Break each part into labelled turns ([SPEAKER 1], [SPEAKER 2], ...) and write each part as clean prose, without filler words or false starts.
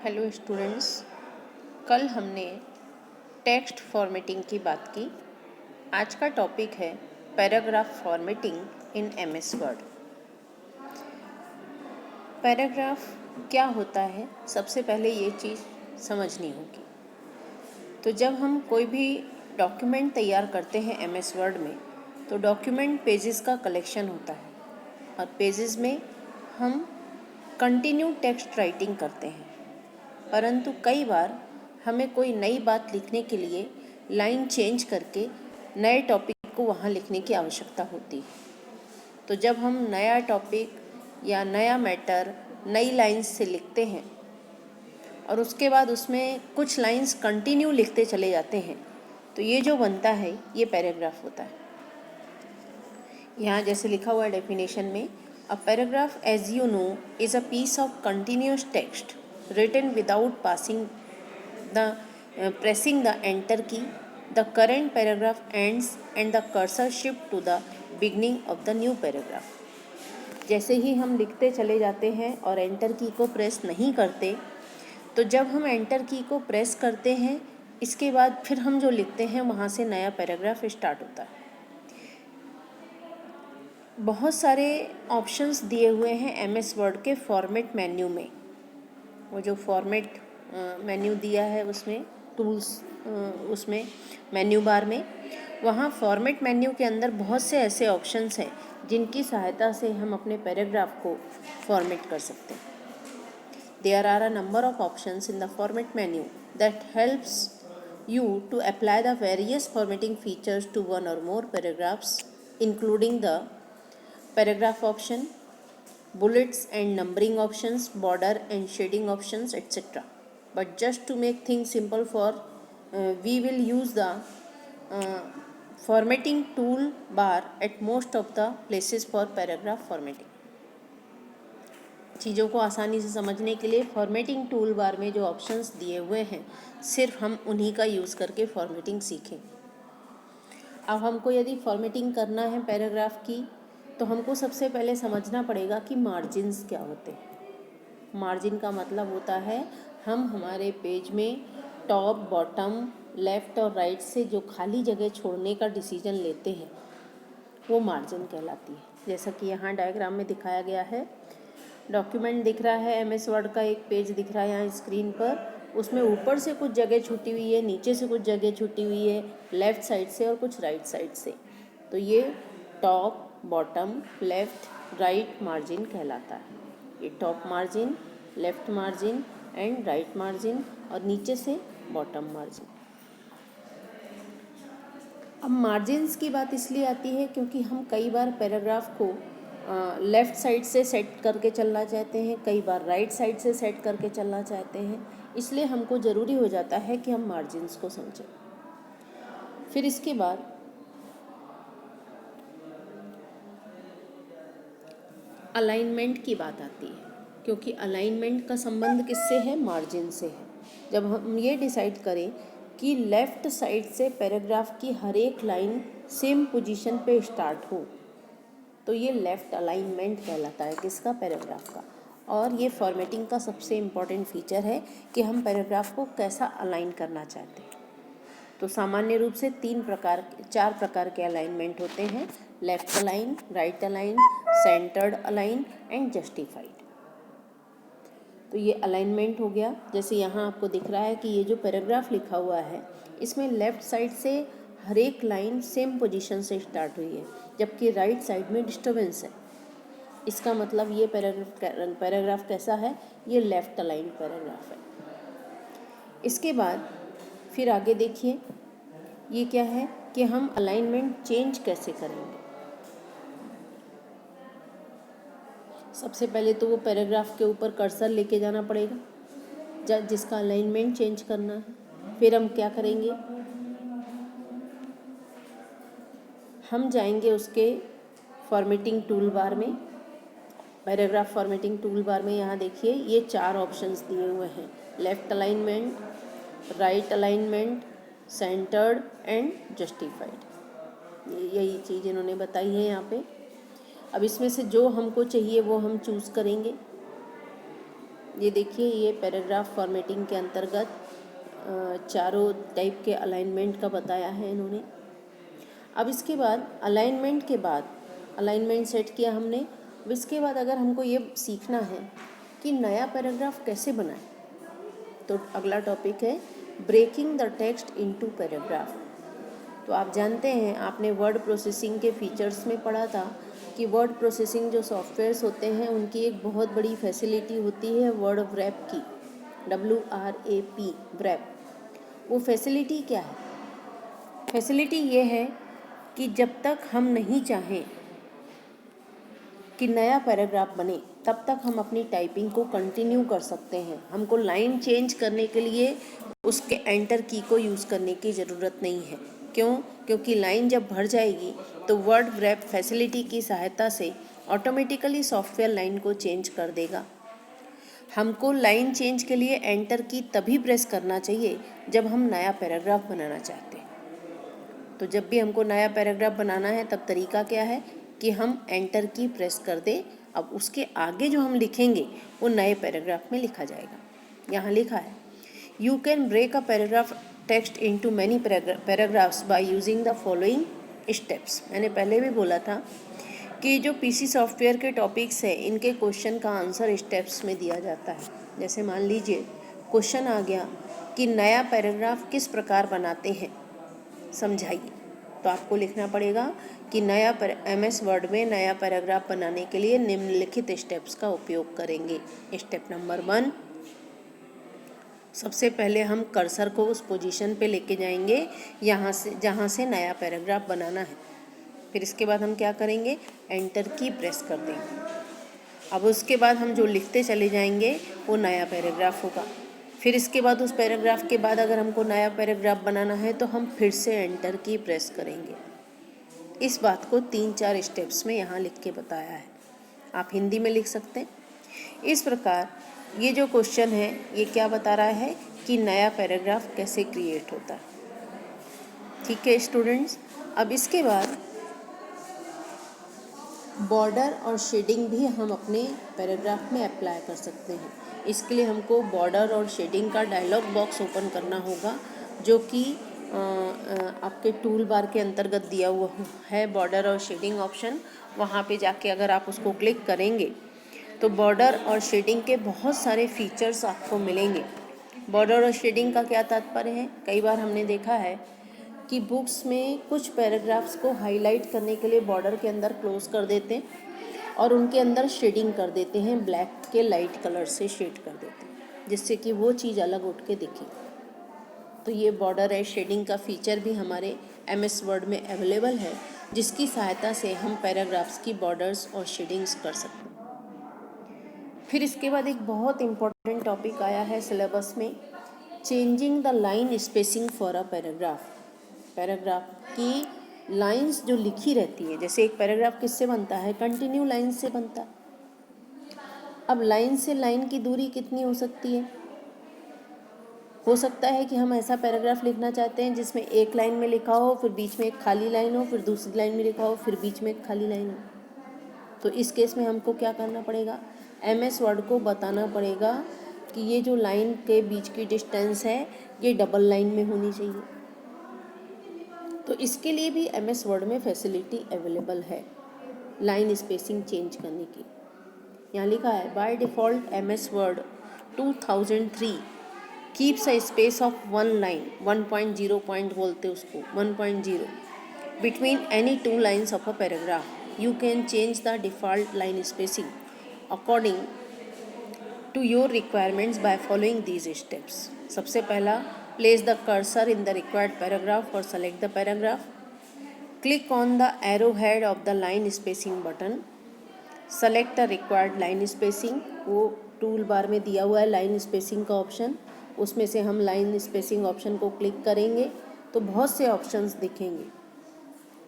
[SPEAKER 1] Hello students, कल हमने text formatting की बात की। आज का टॉपिक है paragraph formatting in MS word. Paragraph क्या होता है, सबसे पहले ये चीज़ समझनी होगी। तो जब हम कोई भी डॉक्यूमेंट तैयार करते हैं एमएस वर्ड में, तो डॉक्यूमेंट पेजेस का कलेक्शन होता है और पेजेस में हम कंटिन्यू टेक्स्ट राइटिंग करते हैं। परंतु कई बार हमें कोई नई बात लिखने के लिए लाइन चेंज करके नए टॉपिक को वहाँ लिखने की आवश्यकता होती है। तो जब हम नया टॉपिक या नया मैटर नई लाइंस से लिखते हैं और उसके बाद उसमें कुछ लाइंस कंटिन्यू लिखते चले जाते हैं, तो ये जो बनता है ये पैराग्राफ होता है। यहाँ जैसे लिखा हुआ है डेफिनेशन में, a paragraph as you know is a piece of continuous text written without pressing the enter key. The current paragraph ends and the cursor shift to the beginning of the new paragraph. जैसे ही हम लिखते चले जाते हैं और enter की को press नहीं करते, तो जब हम एंटर की को प्रेस करते हैं, इसके बाद फिर हम जो लिखते हैं वहाँ से नया पैराग्राफ स्टार्ट होता है। बहुत सारे ऑप्शंस दिए हुए हैं एमएस वर्ड के फॉर्मेट मेन्यू में। वो जो फॉर्मेट मेन्यू दिया है उसमें टूल्स, उसमें मेन्यू बार में, वहाँ फॉर्मेट मेन्यू के अंदर बहुत से ऐसे ऑप्शंस हैं जिनकी सहायता से हम अपने पैराग्राफ को फॉर्मेट कर सकते हैं। There are a number of options in the format menu that helps you to apply the various formatting features to one or more paragraphs, including the paragraph option, bullets and numbering options, border and shading options, etc. But just to make things simple we will use the formatting tool bar at most of the places for paragraph formatting. चीज़ों को आसानी से समझने के लिए formatting tool bar में जो options दिए हुए हैं, सिर्फ हम उन्हीं का यूज़ करके फॉर्मेटिंग सीखें। अब हमको यदि फॉर्मेटिंग करना है पैराग्राफ की, तो हमको सबसे पहले समझना पड़ेगा कि मार्जिन्स क्या होते हैं। मार्जिन का मतलब होता है हम हमारे पेज में टॉप, बॉटम, लेफ़्ट और राइट से जो खाली जगह छोड़ने का डिसीजन लेते हैं, वो मार्जिन कहलाती है। जैसा कि यहाँ डायग्राम में दिखाया गया है, डॉक्यूमेंट दिख रहा है, एमएस वर्ड का एक पेज दिख रहा है यहाँ स्क्रीन पर। उसमें ऊपर से कुछ जगह छूटी हुई है, नीचे से कुछ जगह छूटी हुई है, लेफ़्ट साइड से और कुछ राइट साइड से। तो ये top, bottom, left, right margin कहलाता है। ये top margin, left margin and right margin, और नीचे से बॉटम मार्जिन। अब मार्जिन्स की बात इसलिए आती है क्योंकि हम कई बार पैराग्राफ को लेफ़्ट साइड से सेट करके चलना चाहते हैं, कई बार राइट साइड से सेट करके चलना चाहते हैं, इसलिए हमको ज़रूरी हो जाता है कि हम मार्जिन्स को समझें। फिर इसके बाद अलाइनमेंट की बात आती है, क्योंकि अलाइनमेंट का संबंध किससे है? मार्जिन से है। जब हम ये डिसाइड करें कि लेफ़्ट साइड से पैराग्राफ की हर एक लाइन सेम पोजीशन पे स्टार्ट हो, तो ये लेफ़्ट अलाइनमेंट कहलाता है, किसका? पैराग्राफ का। और ये फॉर्मेटिंग का सबसे इम्पॉर्टेंट फीचर है कि हम पैराग्राफ को कैसा अलाइन करना चाहते हैं। तो सामान्य रूप से चार प्रकार के अलाइनमेंट होते हैं: left align, right align, centred align and justified. तो ये अलाइनमेंट हो गया। जैसे यहाँ आपको दिख रहा है कि ये जो पैराग्राफ लिखा हुआ है, इसमें लेफ़्ट साइड से हर एक लाइन सेम पोजीशन से स्टार्ट हुई है, जबकि राइट साइड में डिस्टर्बेंस है। इसका मतलब ये पैराग्राफ कैसा है? ये लेफ़्ट अलाइन पैराग्राफ है। इसके बाद फिर आगे देखिए, ये क्या है कि हम अलाइनमेंट चेंज कैसे करेंगे। सबसे पहले तो वो पैराग्राफ के ऊपर कर्सर लेके जाना पड़ेगा जिसका अलाइनमेंट चेंज करना है। फिर हम क्या करेंगे? हम जाएंगे उसके फॉर्मेटिंग टूल बार में, पैराग्राफ फॉर्मेटिंग टूल बार में। यहाँ देखिए ये चार ऑप्शंस दिए हुए हैं: left alignment, right alignment, centred and justified. यही चीज़ इन्होंने बताई है यहाँ पे। अब इसमें से जो हमको चाहिए वो हम चूज़ करेंगे। ये देखिए, ये पैराग्राफ फॉर्मेटिंग के अंतर्गत चारों टाइप के अलाइनमेंट का बताया है इन्होंने। अब इसके बाद अलाइनमेंट सेट किया हमने। अब इसके बाद अगर हमको ये सीखना है कि नया पैराग्राफ कैसे बनाएं, तो अगला टॉपिक है breaking the text into paragraph. तो आप जानते हैं, आपने वर्ड प्रोसेसिंग के फीचर्स में पढ़ा था कि वर्ड प्रोसेसिंग जो सॉफ्टवेयर्स होते हैं उनकी एक बहुत बड़ी फैसिलिटी होती है वर्ड व्रैप की, WRAP व्रैप। वो फैसिलिटी क्या है? फैसिलिटी ये है कि जब तक हम नहीं चाहें कि नया पैराग्राफ बने, तब तक हम अपनी टाइपिंग को कंटिन्यू कर सकते हैं। हमको लाइन चेंज करने के लिए उसके एंटर की को यूज़ करने की ज़रूरत नहीं है। क्यों? क्योंकि लाइन जब भर जाएगी तो वर्ड व्रैप फैसिलिटी की सहायता से ऑटोमेटिकली सॉफ्टवेयर लाइन को चेंज कर देगा। हमको लाइन चेंज के लिए एंटर की तभी प्रेस करना चाहिए जब हम नया पैराग्राफ बनाना चाहते हैं। तो जब भी हमको नया पैराग्राफ बनाना है तब तरीका क्या है कि हम एंटर की प्रेस कर दें। अब उसके आगे जो हम लिखेंगे वो नए पैराग्राफ में लिखा जाएगा। यहाँ लिखा है, you can break a paragraph text into many paragraphs by using the following steps. मैंने पहले भी बोला था कि जो पीसी सॉफ्टवेयर के टॉपिक्स हैं इनके क्वेश्चन का आंसर स्टेप्स में दिया जाता है। जैसे मान लीजिए क्वेश्चन आ गया कि नया पैराग्राफ किस प्रकार बनाते हैं, समझाइए। तो आपको लिखना पड़ेगा कि MS वर्ड में नया पैराग्राफ बनाने के लिए निम्नलिखित स्टेप्स का उपयोग करेंगे। स्टेप नंबर 1, सबसे पहले हम कर्सर को उस पोजीशन पे लेके जाएंगे जहाँ से नया पैराग्राफ बनाना है। फिर इसके बाद हम क्या करेंगे, एंटर की प्रेस कर देंगे। अब उसके बाद हम जो लिखते चले जाएंगे वो नया पैराग्राफ होगा। फिर इसके बाद उस पैराग्राफ के बाद अगर हमको नया पैराग्राफ बनाना है तो हम फिर से एंटर की प्रेस करेंगे। इस बात को 3-4 स्टेप्स में यहाँ लिख के बताया है। आप हिंदी में लिख सकते हैं। इस प्रकार ये जो क्वेश्चन है ये क्या बता रहा है कि नया पैराग्राफ कैसे क्रिएट होता है। ठीक है स्टूडेंट्स, अब इसके बाद बॉर्डर और शेडिंग भी हम अपने पैराग्राफ में अप्लाई कर सकते हैं। इसके लिए हमको बॉर्डर और शेडिंग का डायलॉग बॉक्स ओपन करना होगा, जो कि आपके टूल बार के अंतर्गत दिया हुआ है बॉर्डर और शेडिंग ऑप्शन। वहाँ पे जाके अगर आप उसको क्लिक करेंगे तो बॉर्डर और शेडिंग के बहुत सारे फीचर्स आपको मिलेंगे। बॉर्डर और शेडिंग का क्या तात्पर्य है? कई बार हमने देखा है कि बुक्स में कुछ पैराग्राफ्स को हाईलाइट करने के लिए बॉर्डर के अंदर क्लोज कर देते हैं और उनके अंदर शेडिंग कर देते हैं, ब्लैक के लाइट कलर से शेड कर देते हैं, जिससे कि वो चीज़ अलग उठ के दिखे। तो ये बॉर्डर है शेडिंग का फीचर भी हमारे MS वर्ड में अवेलेबल है, जिसकी सहायता से हम पैराग्राफ्स की बॉर्डर्स और शेडिंग्स कर सकते हैं। फिर इसके बाद एक बहुत इम्पोर्टेंट टॉपिक आया है सिलेबस में, changing the line spacing for a paragraph. Paragraph की लाइंस जो लिखी रहती है, जैसे एक पैराग्राफ किससे बनता है, कंटिन्यू लाइन से बनता है। अब लाइन से लाइन की दूरी कितनी हो सकती है? हो सकता है कि हम ऐसा पैराग्राफ लिखना चाहते हैं जिसमें एक लाइन में लिखा हो, फिर बीच में एक खाली लाइन हो, फिर दूसरी लाइन में लिखा हो, फिर बीच में एक खाली लाइन हो। तो इस केस में हमको क्या करना पड़ेगा, MS वर्ड को बताना पड़ेगा कि ये जो लाइन के बीच की डिस्टेंस है ये डबल लाइन में होनी चाहिए। तो इसके लिए भी MS वर्ड में फैसिलिटी अवेलेबल है लाइन स्पेसिंग चेंज करने की। यहाँ लिखा है, by default MS word 2003 keeps a space of 1 line, 1.0 point बोलते उसको, 1.0 between any 2 lines of a paragraph. You can change the default line spacing according to your requirements by following these steps. सबसे पहला, place the cursor in the required paragraph or select the paragraph. Click on the arrowhead of the line spacing button. Select the required line spacing. वो tool bar में दिया हुआ है line spacing का option, उसमें से हम लाइन स्पेसिंग ऑप्शन को क्लिक करेंगे तो बहुत से ऑप्शंस दिखेंगे।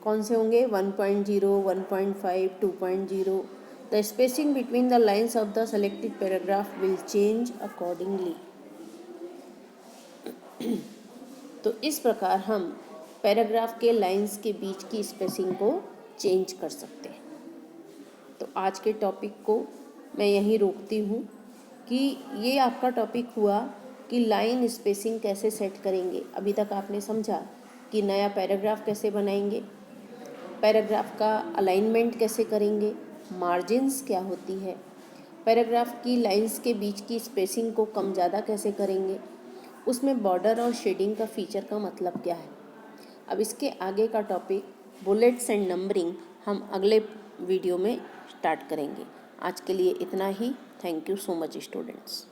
[SPEAKER 1] कौन से होंगे? 1.0, 1.5, 2.0. The spacing between the lines of the selected paragraph will change accordingly. तो इस प्रकार हम पैराग्राफ के लाइंस के बीच की स्पेसिंग को चेंज कर सकते हैं। तो आज के टॉपिक को मैं यहीं रोकती हूँ कि ये आपका टॉपिक हुआ कि लाइन स्पेसिंग कैसे सेट करेंगे। अभी तक आपने समझा कि नया पैराग्राफ कैसे बनाएंगे, पैराग्राफ का अलाइनमेंट कैसे करेंगे, मार्जिन्स क्या होती है, पैराग्राफ की लाइंस के बीच की स्पेसिंग को कम ज़्यादा कैसे करेंगे, उसमें बॉर्डर और शेडिंग का फीचर का मतलब क्या है। अब इसके आगे का टॉपिक बुलेट्स एंड नंबरिंग हम अगले वीडियो में स्टार्ट करेंगे। आज के लिए इतना ही। Thank you so much students.